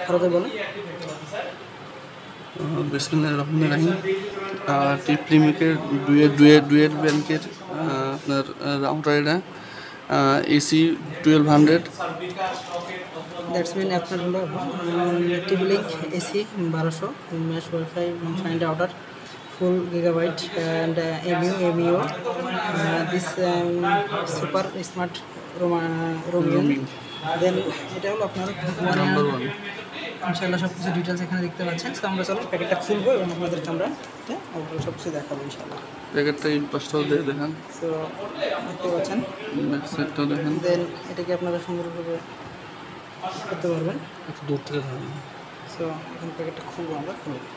ভারতে বলেন। বিসমিল্লাহির রহমানির রহিম। টিপ্লিমিকের ডুয়েট ব্যাংকের আপনার রাউটার এটা এসি 1200। দ্যাটস মিন আপনার হলো TV link AC 1200 mash wifi find outer full gigabyte and MU this super smart roaming then এটা হলো আপনার নাম্বার 1 ইনশাআল্লাহ সব কিছু ডিটেলস এখানে দেখতে পাচ্ছেন। সো আমরা চলো প্যাকেটটা খুলবো এবং আপনাদেরকে আমরা সব কিছু দেখাবো ইনশাআল্লাহ। প্যাকেটটা এই পাশটাও দেখেন। সো দেখতে পাচ্ছেন, ব্যাক সাইডটাও দেখেন। দেন এটাকে আপনারা সুন্দরভাবে করতে পারবেন। একটু দূর থেকে ধরেন। সো এখন প্যাকেটটা খুলবো, আমরা খুলবো।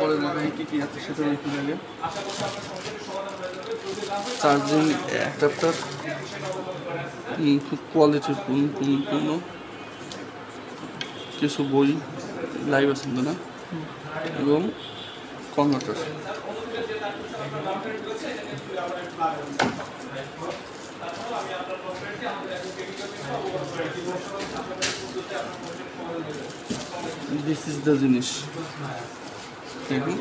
পরে দেখাই কি আছে সেটা দেখে গেলে চার্জিং অ্যাডাপ্টার খুব কোয়ালিটিপূর্ণ, কিছু বই লাইভ আছে না, এবং কনভার্টার। দিস ইজ দ্য জিনিস। দেখুন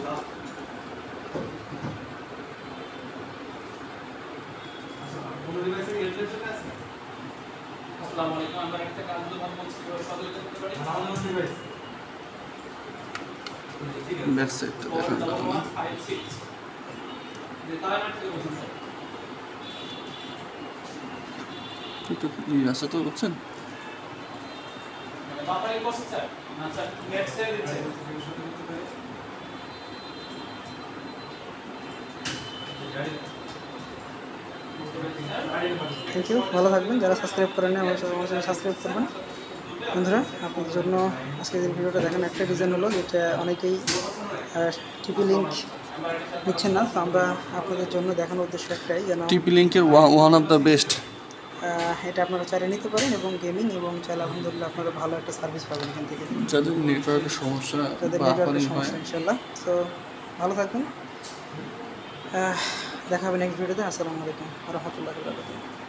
ব্যাক সাইডটা দেখেন। কিন্তু আছে তো, বুঝছেন? থ্যাংক ইউ, ভালো থাকবেন। যারা সাবস্ক্রাইব করেন না আমার চ্যানেল সাবস্ক্রাইব করবেন। বন্ধুরা, আপনাদের জন্য আজকের ভিডিওটা দেখেন। একটা রিজন হলো যেটা অনেকেই টিপি লিঙ্ক নিচ্ছেন না, তো আমরা আপনাদের জন্য দেখানোর উদ্দেশ্য একটাই, যেন টিপি লিঙ্কের ওয়ান অফ দ্য বেস্ট। এটা আপনারা চালিয়ে নিতে পারেন এবং গেমিং এবং চাইলে আলহামদুলিল্লাহ আপনারা ভালো একটা সার্ভিস পাবেন এখান থেকে, যাদের নেটওয়ার্কের সমস্যা ইনশাল্লাহ। সো ভালো থাকবেন, দেখা হবে নেক্সট ভিডিওতে। আসসালামু আলাইকুম ওয়া রাহমাতুল্লাহি ওয়া বারাকাতুহু।